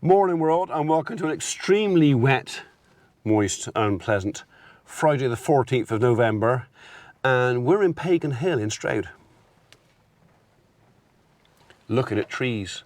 Morning world, and welcome to an extremely wet, moist, unpleasant Friday the 14th of November, and we're in Pagan Hill in Stroud. Looking at trees.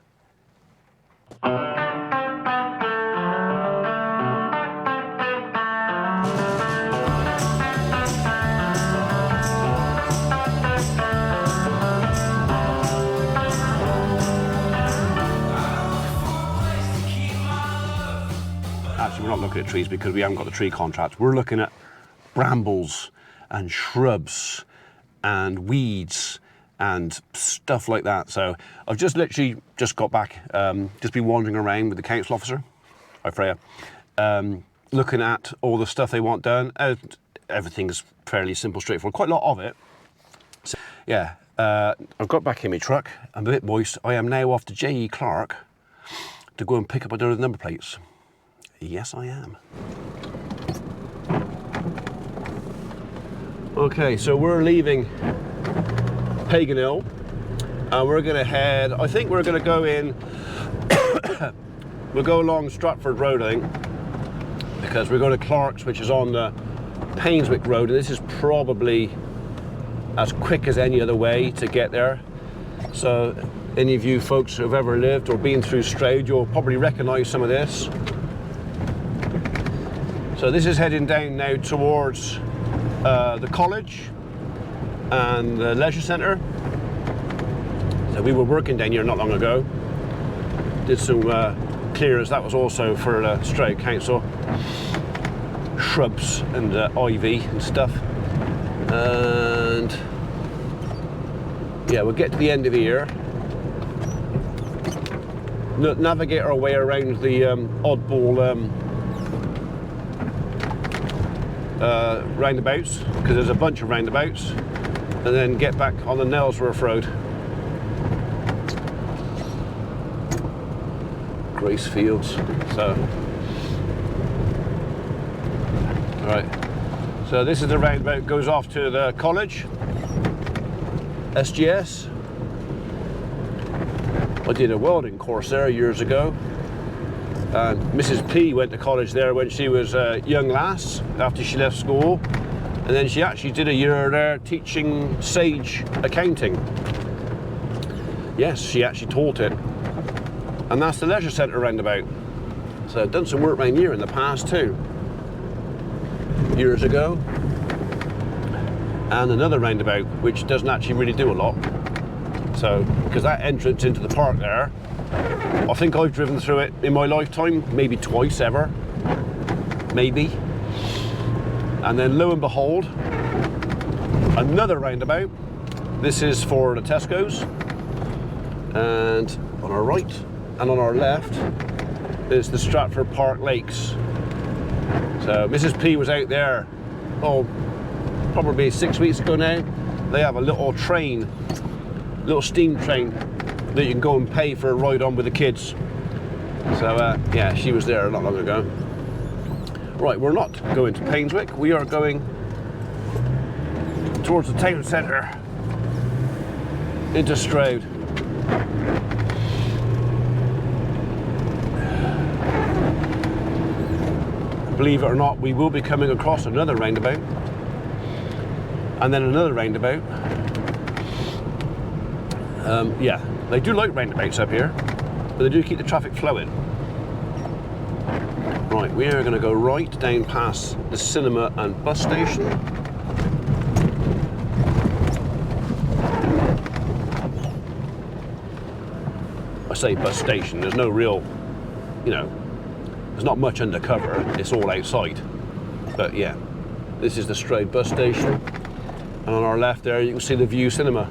Actually, we're not looking at trees because we haven't got the tree contract. We're looking at brambles and shrubs and weeds and stuff like that. So I've just literally just got back, just been wandering around with the council officer, hi Freya, looking at all the stuff they want done. Everything is fairly simple, straightforward, quite a lot of it. So, yeah, I've got back in my truck, I'm a bit moist. I am now off to JE Clarke to go and pick up a load of number plates. Yes, I am. Okay, so we're leaving Pagan Hill and we're going to head, I think we're going to go in, we'll go along Stratford Road, I think, because we're going to Clarke's, which is on the Painswick Road, and this is probably as quick as any other way to get there. So any of you folks who have ever lived or been through Stroud, you'll probably recognise some of this. So this is heading down now towards the college and the leisure centre. So we were working down here not long ago. Did some clearance, that was also for the Stroud Council. Shrubs and ivy and stuff. And yeah, we'll get to the end of here. Navigate our way around the oddball roundabouts, because there's a bunch of roundabouts, and then get back on the Nailsworth Road. Grace Fields. So, right. So this is the roundabout, goes off to the college, SGS. I did a welding course there years ago. And Mrs. P went to college there when she was a young lass after she left school, and then she actually did a year there teaching Sage accounting. Yes, she actually taught it, and that's the leisure centre roundabout. So I've done some work around here in the past too, years ago. And another roundabout which doesn't actually really do a lot. So because that entrance into the park there, I think I've driven through it in my lifetime, maybe twice ever, maybe. And then lo and behold, another roundabout. This is for the Tesco's. And on our right and on our left is the Stratford Park Lakes. So Mrs. P was out there, oh, probably 6 weeks ago now. They have a little train, little steam train, that you can go and pay for a ride on with the kids. So yeah, she was there not long ago. Right, we're not going to Painswick, we are going towards the town centre into Stroud. Believe it or not, we will be coming across another roundabout and then another roundabout. Yeah, they do like roundabouts up here, but they do keep the traffic flowing. Right, we are going to go right down past the cinema and bus station. I say bus station, there's no real, you know, there's not much undercover, it's all outside. But yeah, this is the Stroud bus station, and on our left there you can see the View Cinema.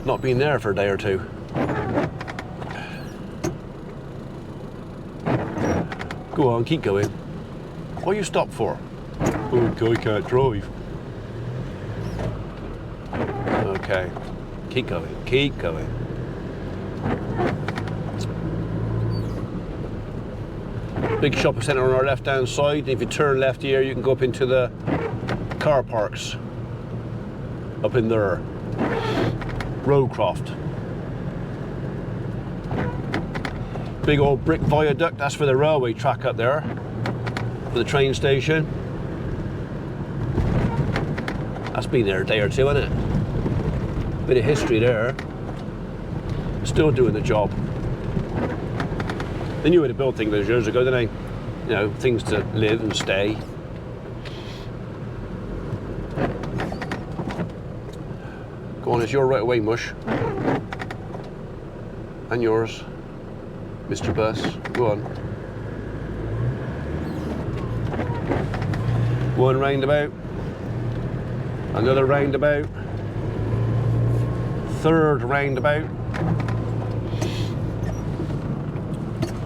Not been there for a day or two. Go on, keep going. What are you stopped for? Oh, guy can't drive. Okay, keep going, keep going. Big shopping centre on our left hand side. If you turn left here, you can go up into the car parks. Up in there. Rowcroft. Big old brick viaduct, that's for the railway track up there, for the train station. That's been there a day or two, hasn't it? Bit of history there. Still doing the job. They knew how to build things those years ago, didn't they? You know, things to live and stay. Go on, it's your right away, Mush. And yours, Mr. Bus. Go on. One roundabout. Another roundabout. Third roundabout.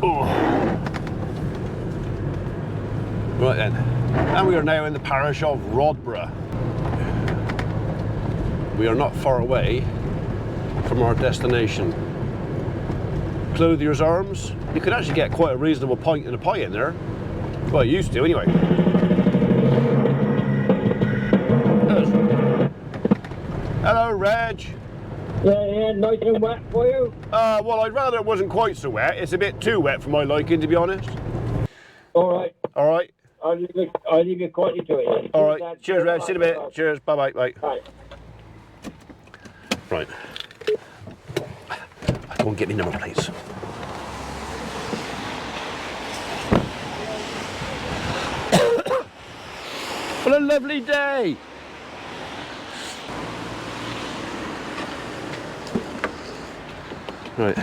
Oh. Right then. And we are now in the parish of Rodborough. We are not far away from our destination. Clothier's Arms. You could actually get quite a reasonable pint and a pie in there. Well, you used to anyway. Hello, Reg. Yeah, nice and wet for you? Well, I'd rather it wasn't quite so wet. It's a bit too wet for my liking, to be honest. All right. I'll leave you quietly to it. All right. Cheers, Reg. See you in a bit. Cheers. Bye-bye. Bye. Bye. Right. Go and get me number plates. What a lovely day! Right.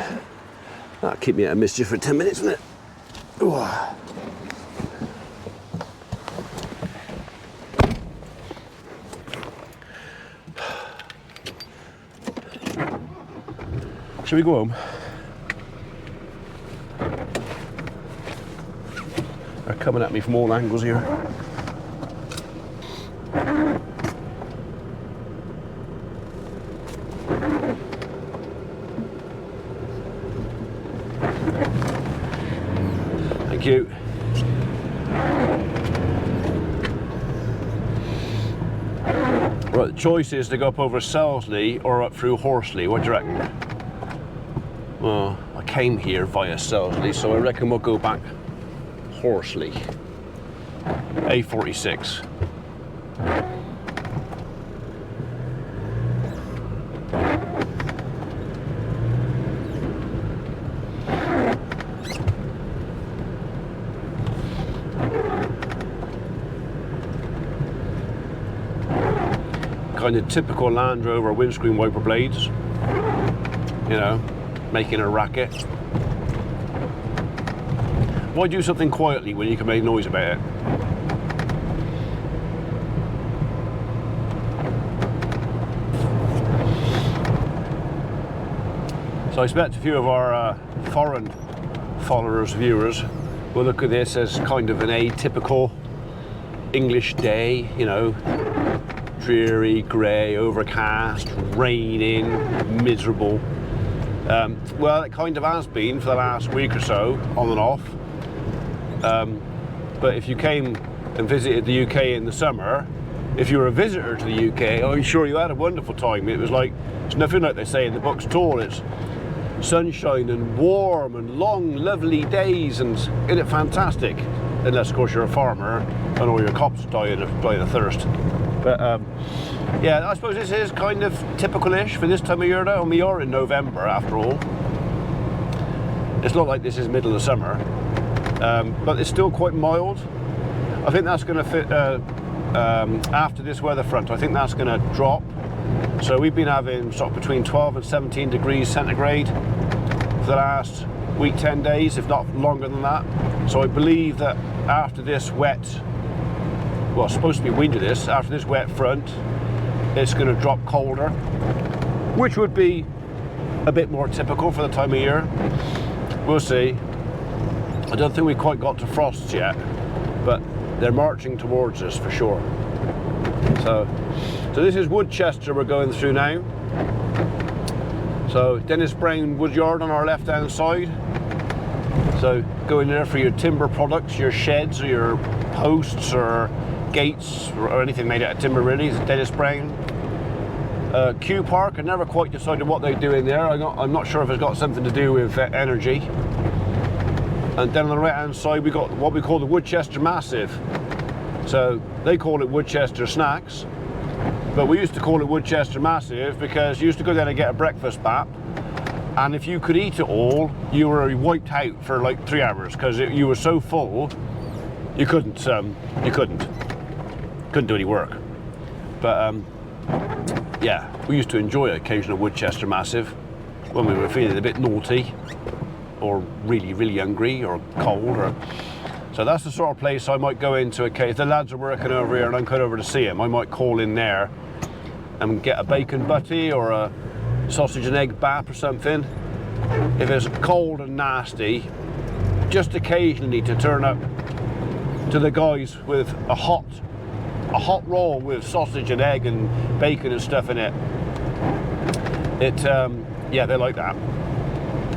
That'll keep me out of mischief for 10 minutes, won't it? Ooh. Shall we go home? They're coming at me from all angles here. Thank you. Right, the choice is to go up over Selsley or up through Horsley. What do you reckon? Well, I came here via Selsley, so I reckon we'll go back Horsley. A46. Kind of typical Land Rover windscreen wiper blades, you know, making a racket. Why do something quietly when you can make noise about it? So I expect a few of our foreign followers, viewers, will look at this as kind of an atypical English day, you know, dreary, grey, overcast, raining, miserable. Well, it kind of has been for the last week or so, on and off. But if you came and visited the UK in the summer, if you were a visitor to the UK, I'm sure you had a wonderful time. It was like, it's nothing like they say in the books at all. It's sunshine and warm and long, lovely days, and isn't it fantastic? Unless, of course, you're a farmer and all your crops dying of thirst. But yeah, I suppose this is kind of typical-ish for this time of year now, and we are in November after all. It's not like this is middle of summer, but it's still quite mild. I think that's going to fit after this weather front. I think that's going to drop. So we've been having sort of between 12 and 17 degrees centigrade for the last week, 10 days, if not longer than that. So I believe that after this wet, well, it's supposed to be windy this, after this wet front, it's going to drop colder, which would be a bit more typical for the time of year. We'll see. I don't think we quite got to frosts yet, but they're marching towards us for sure. So this is Woodchester we're going through now. So Dennis Brown Woodyard on our left hand side. So go in there for your timber products, your sheds or your posts or gates or anything made out of timber really. It's Dennis Brown. Q Park, I never quite decided what they do in there. I'm not sure if it's got something to do with energy. And then on the right hand side we got what we call the Woodchester Massive. So they call it Woodchester Snacks, but we used to call it Woodchester Massive because you used to go down and get a breakfast bap, and if you could eat it all, you were wiped out for like 3 hours because you were so full you couldn't do any work. But yeah, we used to enjoy an occasional Woodchester Massive when we were feeling a bit naughty or really, really hungry or cold. Or so that's the sort of place I might go into. Okay, if the lads are working over here and I'm coming over to see them, I might call in there and get a bacon butty or a sausage and egg bap or something. If it's cold and nasty, just occasionally to turn up to the guys with a hot roll with sausage and egg and bacon and stuff in it. Yeah, they like that.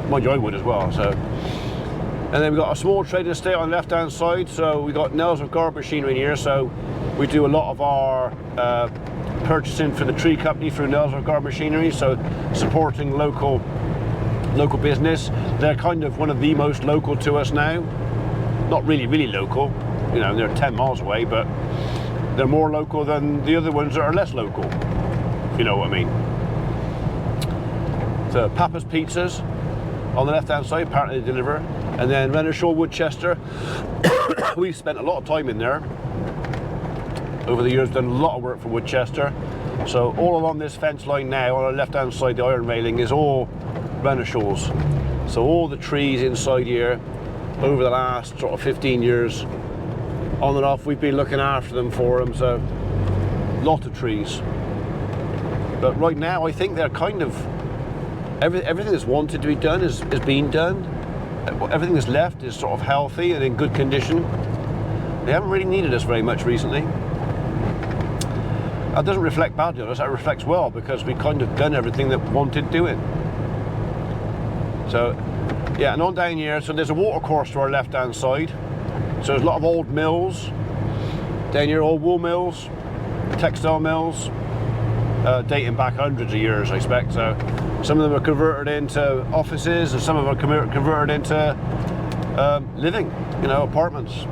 Mind you, I would as well. So, and then we've got a small trading estate on the left hand side. So we got Nailsworth garden machinery in here. So we do a lot of our purchasing for the tree company through Nailsworth garden machinery. So supporting local business. They're kind of one of the most local to us now. Not really, really local. You know, they're 10 miles away, but they're more local than the other ones that are less local, if you know what I mean. So Papa's Pizzas on the left hand side, apparently they deliver. And then Rennershaw, Woodchester. We've spent a lot of time in there over the years, done a lot of work for Woodchester. So all along this fence line now, on the left hand side, the iron railing is all Rennershaw's. So all the trees inside here, over the last sort of 15 years, on and off, we've been looking after them for them. So lot of trees. But right now, I think they're kind of, everything that's wanted to be done is being done. Everything that's left is sort of healthy and in good condition. They haven't really needed us very much recently. That doesn't reflect badly on us, that reflects well, because we kind of done everything that wanted doing. So yeah, and on down here, so there's a water course to our left hand side. So there's a lot of old mills down here, old wool mills, textile mills, dating back hundreds of years, I expect. So some of them are converted into offices, and some of them are converted into living, you know, apartments.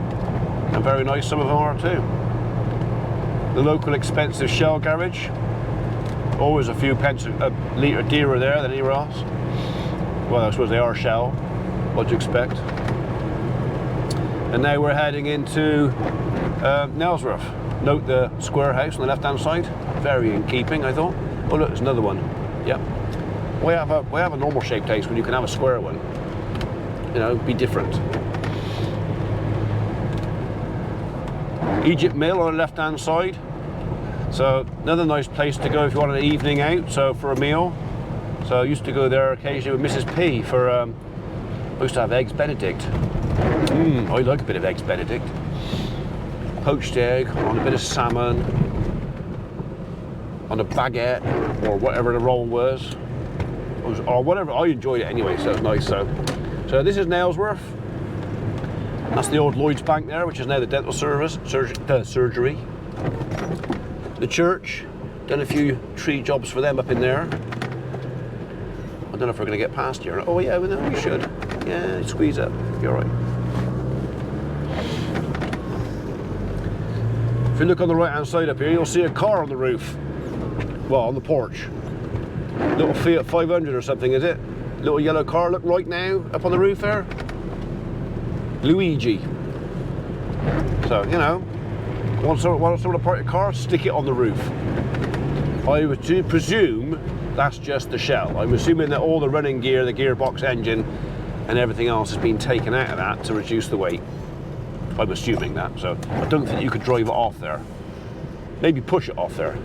And very nice, some of them are too. The local expensive Shell garage, always a few pence a litre dearer there than anywhere else. Well, I suppose they are Shell, what do you expect? And now we're heading into Nailsworth. Note the square house on the left hand side, very in keeping, I thought. Oh look, there's another one. Yep. Why have a normal shaped house when you can have a square one? You know, be different. Egypt Mill on the left hand side. So another nice place to go if you want an evening out, so for a meal. So I used to go there occasionally with Mrs. P for, I used to have eggs Benedict. I like a bit of eggs Benedict. Poached egg on a bit of salmon, on a baguette, or whatever the roll was. Or whatever, I enjoyed it anyway, so it's nice. So this is Nailsworth. That's the old Lloyd's Bank there, which is now the dental surgery. The church, done a few tree jobs for them up in there. I don't know if we're going to get past here. Oh yeah, well, no, we should. Yeah, squeeze up, you're right. If you look on the right hand side up here, you'll see a car on the roof. Well, on the porch. Little Fiat 500 or something, is it? Little yellow car, look right now, up on the roof there. Luigi. So, you know, want someone to park your car, stick it on the roof. I would presume that's just the shell. I'm assuming that all the running gear, the gearbox, engine, and everything else has been taken out of that to reduce the weight. I'm assuming that, so I don't think you could drive it off there. Maybe push it off there.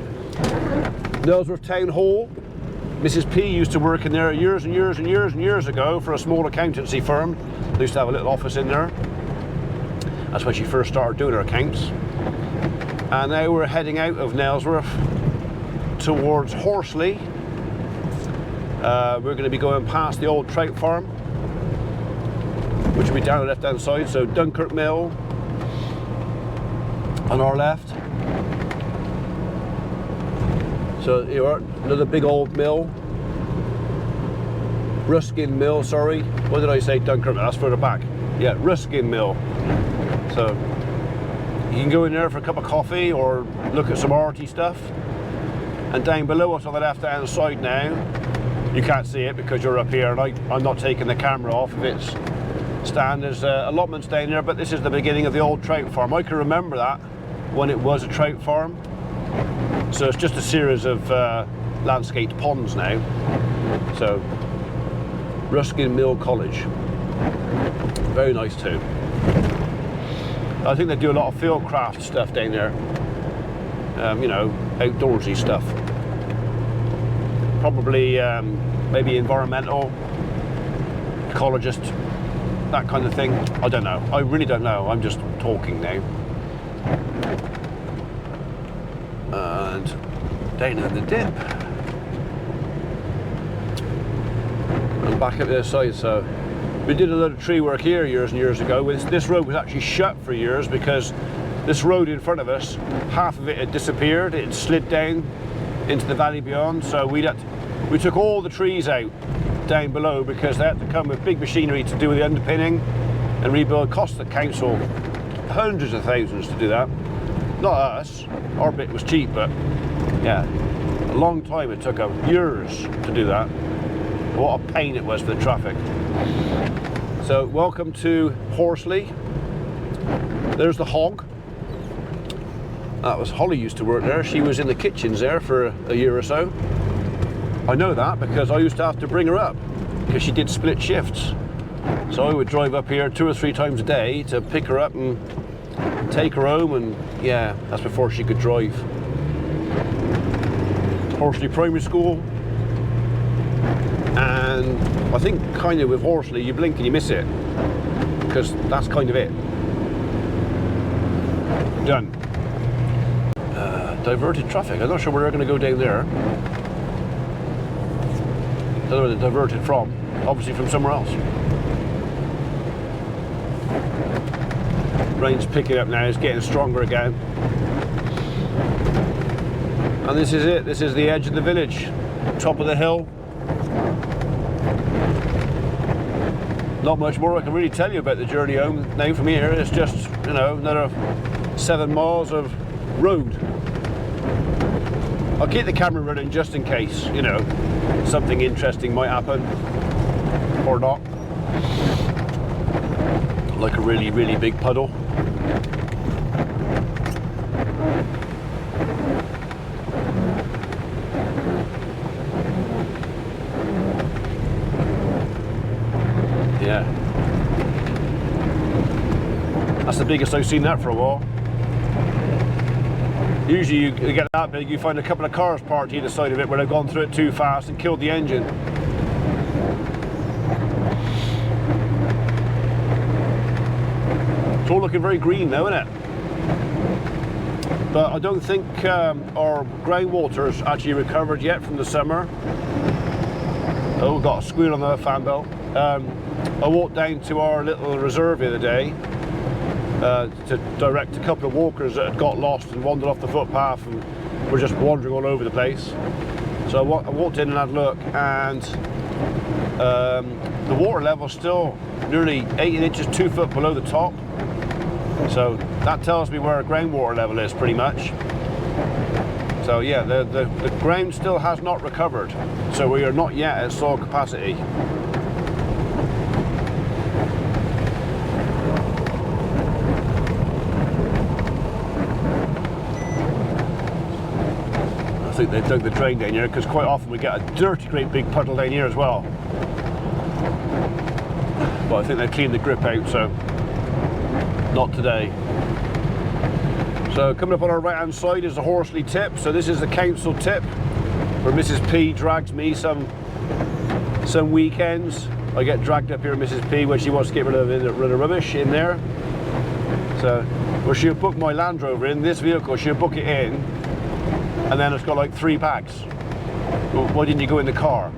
Nailsworth Town Hall. Mrs. P used to work in there years and years and years and years ago for a small accountancy firm. They used to have a little office in there. That's when she first started doing her accounts. And now we're heading out of Nailsworth towards Horsley. We're going to be going past the old trout farm, which will be down the left hand side. So Dunkirk Mill on our left. So here are another big old mill. Ruskin Mill, sorry. What did I say? Dunkirk, that's further back. Yeah, Ruskin Mill. So you can go in there for a cup of coffee or look at some arty stuff. And down below us on the left hand side now, you can't see it because you're up here and I'm not taking the camera off of its stand. There's allotments down there, but this is the beginning of the old trout farm. I can remember that when it was a trout farm. So it's just a series of landscaped ponds now. So Ruskin Mill College, very nice too. I think they do a lot of field craft stuff down there, you know, outdoorsy stuff. Probably maybe environmental, ecologist, that kind of thing. I don't know, I really don't know, I'm just talking now. And down in the dip. And back up the other side. So we did a lot of tree work here years and years ago. This road was actually shut for years because this road in front of us, half of it had disappeared. It had slid down into the valley beyond. So we took all the trees out down below because they had to come with big machinery to do the underpinning and rebuild. Cost the council hundreds of thousands to do that. Not us, our bit was cheap, but yeah, a long time it took years to do that. What a pain it was for the traffic. So welcome to Horsley. There's the hog. That was Holly used to work there. She was in the kitchens there for a year or so. I know that because I used to have to bring her up because she did split shifts. So I would drive up here 2 or 3 times a day to pick her up and take her home, and yeah, that's before she could drive. Horsley Primary School, and I think kind of with Horsley you blink and you miss it because that's kind of it. Done. Diverted traffic. I'm not sure where they're going to go down there. I don't know where they're diverted from. Obviously from somewhere else. Rain's picking up now, it's getting stronger again. And this is it, this is the edge of the village, top of the hill. Not much more I can really tell you about the journey home now from here. It's just, you know, another 7 miles of road. I'll keep the camera running just in case, you know, something interesting might happen, or not. Like a really, really big puddle. Yeah. That's the biggest I've seen that for a while. Usually you get that big, you find a couple of cars parked either side of it where they've gone through it too fast and killed the engine. It's all looking very green now, isn't it? But I don't think our groundwater's actually recovered yet from the summer. Oh, we've got a squeal on the fan belt. I walked down to our little reserve the other day to direct a couple of walkers that had got lost and wandered off the footpath and were just wandering all over the place. So I walked in and had a look, and the water level's still nearly 18 inches, 2 foot below the top. So that tells me where our groundwater level is pretty much. So yeah, the ground still has not recovered. So we are not yet at soil capacity. I think they dug the drain down here because quite often we get a dirty great big puddle down here as well. But I think they cleaned the grip out, so not today. So coming up on our right hand side is the Horsley tip. So this is the council tip where Mrs. P drags me some weekends. I get dragged up here with Mrs. P when she wants to get rid of the rubbish in there. So where she'll book my Land Rover in, this vehicle she'll book it in, and then it's got like 3 bags. Well, why didn't you go in the car?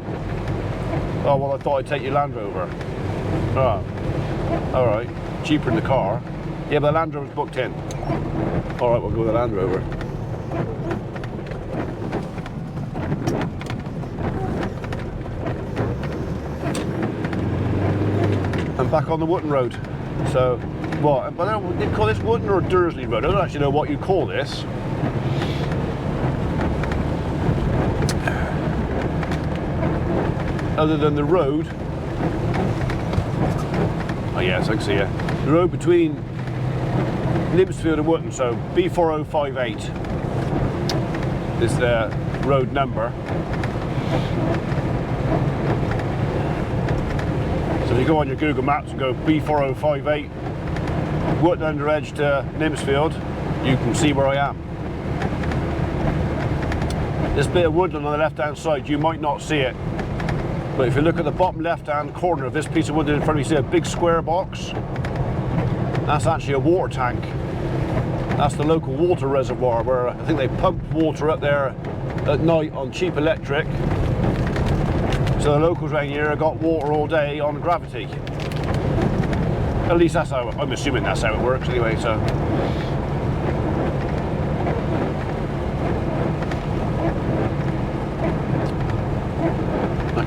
Oh well, I thought I'd take your Land Rover. Oh, alright, cheaper in the car. Yeah, but the Land Rover's booked in. Alright, we'll go with the Land Rover. I'm back on the Wotton Road. So, what? But I don't, did you call this Wotton or Dursley Road? I don't actually know what you call this. Other than the road. Oh yes, I can see it. The road between Nailsworth and Wotton, so B4058 is the road number. So if you go on your Google Maps and go B4058 Wotton Under Edge to Nailsworth, you can see where I am. This bit of woodland on the left hand side, you might not see it, but if you look at the bottom left hand corner of this piece of woodland in front of you, see a big square box? That's actually a water tank. That's the local water reservoir where I think they pump water up there at night on cheap electric. So the locals around here have got water all day on gravity. At least that's how, I'm assuming that's how it works anyway, so.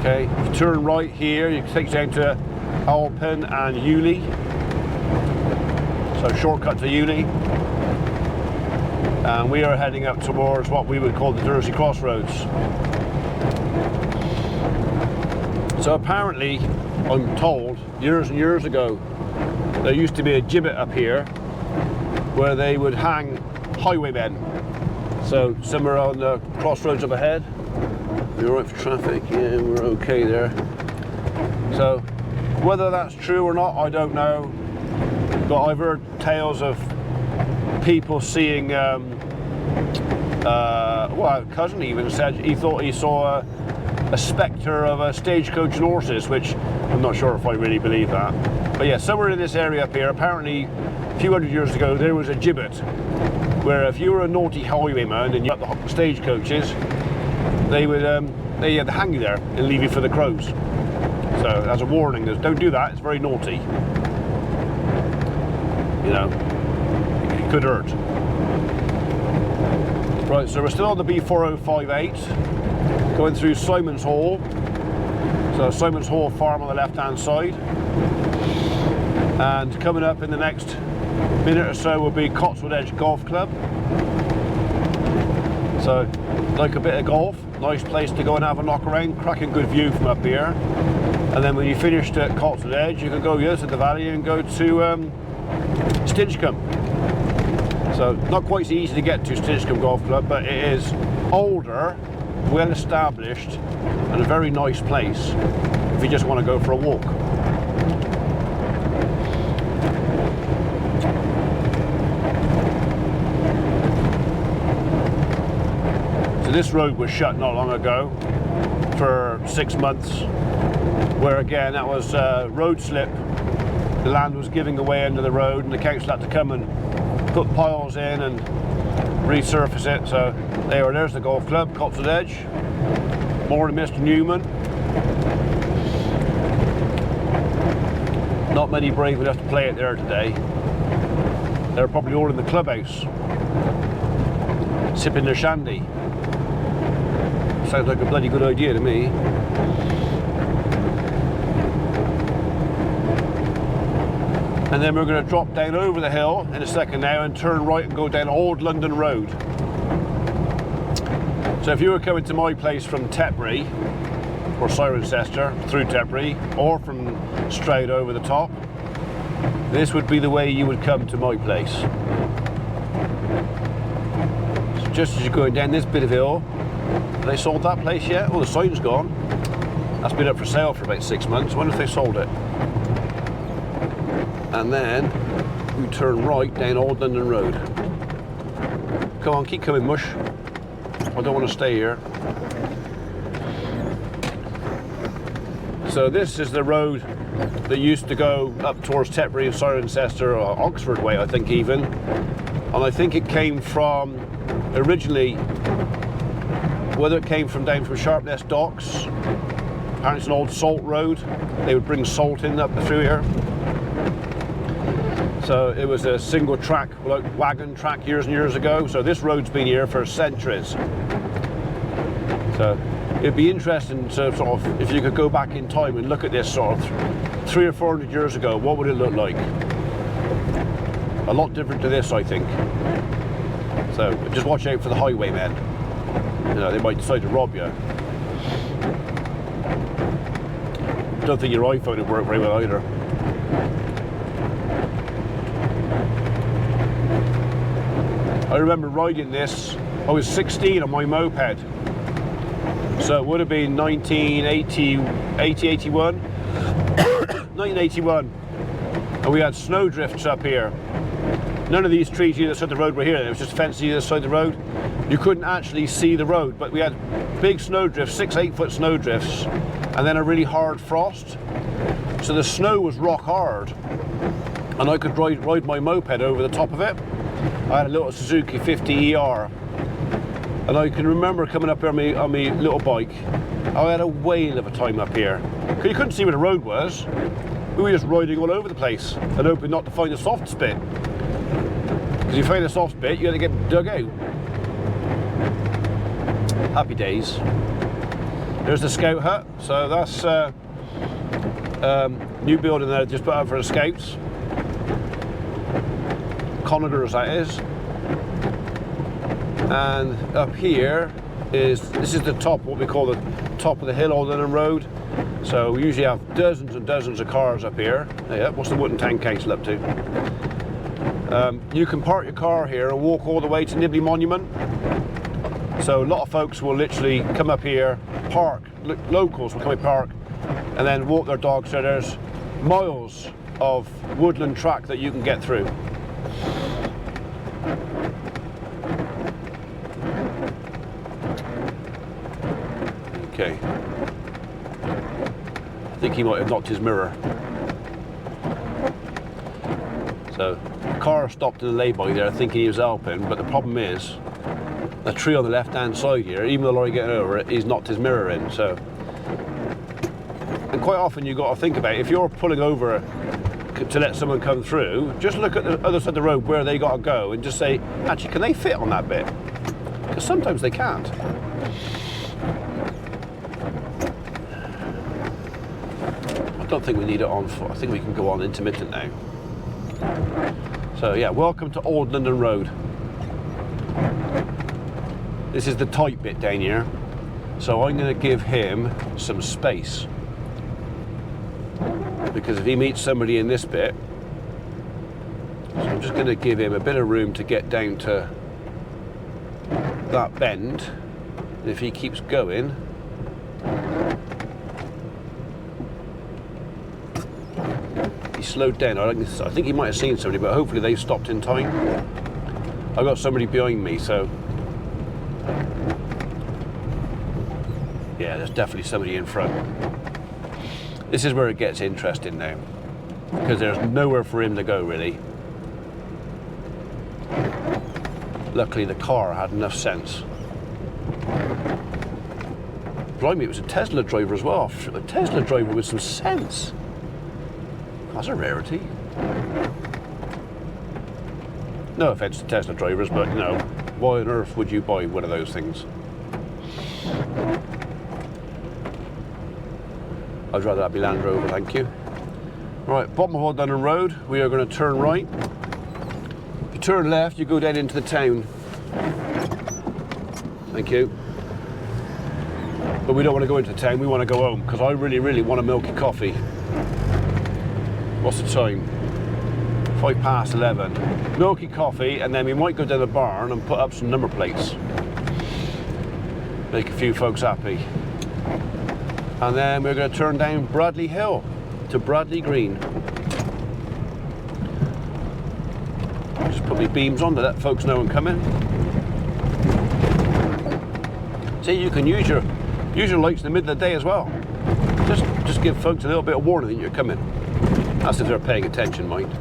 Okay, if you turn right here, you can take you down to Alpen and Ely. So shortcut to Ely. And we are heading up towards what we would call the Dursley crossroads. So apparently, I'm told, years and years ago, there used to be a gibbet up here where they would hang highwaymen. So somewhere on the crossroads up ahead. We're all right for traffic, yeah, we're okay there. So whether that's true or not, I don't know. But I've heard tales of people seeing, well, a cousin even said he thought he saw a spectre of a stagecoach and horses, which I'm not sure if I really believe that. But yeah, somewhere in this area up here, apparently a few hundred years ago, there was a gibbet where if you were a naughty highwayman and you got the stagecoaches, they would they had to hang you there and leave you for the crows. So as a warning, don't do that, it's very naughty. You know, it could hurt. Right, so we're still on the B4058, going through Simon's Hall. So Simon's Hall farm on the left hand side. And coming up in the next minute or so will be Wotton Under Edge Golf Club. So, like a bit of golf, nice place to go and have a knock around, cracking good view from up here. And then when you finished at Wotton Under Edge, you can go here to the valley and go to Stinchcombe. So not quite so easy to get to Stinchcombe Golf Club, but it is older, well established, and a very nice place if you just want to go for a walk. So this road was shut not long ago for 6 months, where again that was road slip. The land was giving away under the road and the council had to come and put piles in and resurface it. So there's the golf club, Wotton Under Edge. Morning, Mr. Newman. Not many brave enough to play it there today. They're probably all in the clubhouse, sipping their shandy. Sounds like a bloody good idea to me. And then we're going to drop down over the hill in a second now and turn right and go down Old London Road. So if you were coming to my place from Tetbury or Cirencester through Tetbury or from Stroud over the top, this would be the way you would come to my place. So just as you're going down this bit of hill, have they sold that place yet? Oh, the sign's gone. That's been up for sale for about 6 months. I wonder if they sold it. And then you turn right down Old London Road. Come on, keep coming, mush. I don't want to stay here. So this is the road that used to go up towards Tetbury and Cirencester, or Oxford way, I think even. And I think it came from, originally, whether it came from down from Sharpness Docks, apparently it's an old salt road. They would bring salt in up through here. So it was a single track, like wagon track years and years ago. So this road's been here for centuries. So it'd be interesting to sort of, if you could go back in time and look at this sort of 300 or 400 years ago, what would it look like? A lot different to this, I think. So just watch out for the highwaymen. You know, they might decide to rob you. Don't think your iPhone would work very well either. I remember riding this. I was 16 on my moped. So it would have been 1981. 1981. And we had snow drifts up here. None of these trees either side of the road were here. It was just fence either side of the road. You couldn't actually see the road, but we had big snow drifts, 6-8 foot snow drifts, and then a really hard frost. So the snow was rock hard, and I could ride my moped over the top of it. I had a little Suzuki 50 ER, and I can remember coming up here on my little bike. I had a whale of a time up here, because you couldn't see where the road was. We were just riding all over the place and hoping not to find the soft bit. Because if you find the soft bit, you had to get dug out. Happy days. There's the scout hut. So that's new building there, just put up for the scouts. Conagers, that is. And up here this is the top, what we call the top of the hill, Old London Road. So we usually have dozens and dozens of cars up here. Yeah, what's the Wotton Town Council up to? You can park your car here and walk all the way to Nibley Monument. So a lot of folks will literally come up here, park, locals will come and park, and then walk their dogs. So there's miles of woodland track that you can get through. Okay. I think he might have knocked his mirror. So the car stopped in the lay-by there thinking he was helping, but the problem is the tree on the left-hand side here, even the lorry getting over it, he's knocked his mirror in. So, and quite often you've got to think about it. If you're pulling over to let someone come through, just look at the other side of the road where they got to go and just say, actually, can they fit on that bit? Because sometimes they can't. I don't think we need it on foot. I think we can go on intermittent now. So yeah, welcome to Old London Road. This is the tight bit down here. So I'm going to give him some space. Because if he meets somebody in this bit, so I'm just going to give him a bit of room to get down to that bend. And if he keeps going, he slowed down. I think he might have seen somebody, but hopefully they've stopped in time. I've got somebody behind me, so yeah, there's definitely somebody in front. This is where it gets interesting now, because there's nowhere for him to go, really. Luckily, the car had enough sense. Blimey, it was a Tesla driver as well. A Tesla driver with some sense. That's a rarity. No offence to Tesla drivers, but you know, why on earth would you buy one of those things? I'd rather that be Land Rover, thank you. Right, bottom of Old London Road, we are going to turn right. If you turn left, you go down into the town. Thank you. But we don't want to go into the town, we want to go home, because I really, really want a milky coffee. What's the time? 11:05. Milky coffee, and then we might go down the barn and put up some number plates. Make a few folks happy. And then we're going to turn down Bradley Hill to Bradley Green. Just put my beams on to let folks know I'm coming. See, you can use your lights in the middle of the day as well. Just give folks a little bit of warning that you're coming. That's if they're paying attention, mind.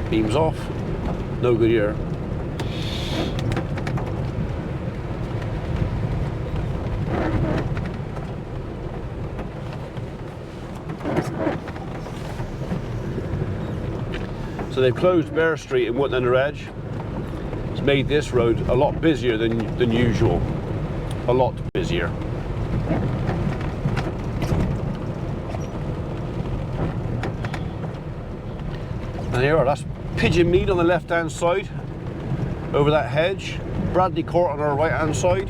Beams off. No good here. So they've closed Bear Street in Wotton Under Edge. It's made this road a lot busier than usual. A lot busier. And here are, that's Pigeon Mead on the left hand side, over that hedge, Bradley Court on our right hand side,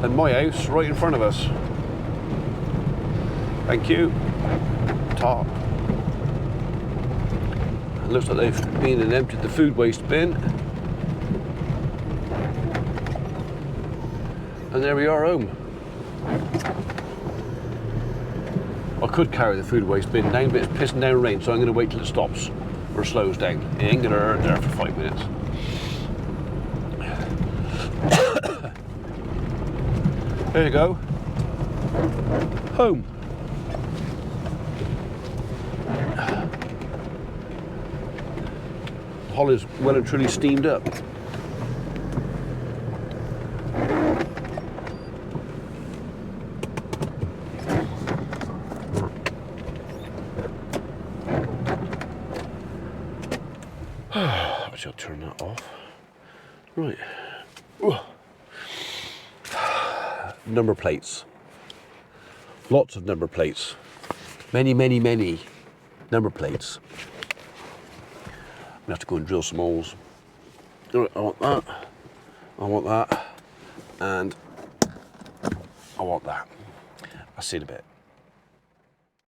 and my house right in front of us. Thank you. Top. It looks like they've been and emptied the food waste bin. And there we are home. I could carry the food waste bin down, but it's pissing down rain, so I'm going to wait till it stops or slows down. It ain't going to hurt there for 5 minutes. There you go. Home. Holly's well and truly steamed up. I shall turn that off. Right. Number plates. Lots of number plates. Many, many, many number plates. I'm gonna have to go and drill some holes. I want that. I want that. And I want that. I'll see you in a bit.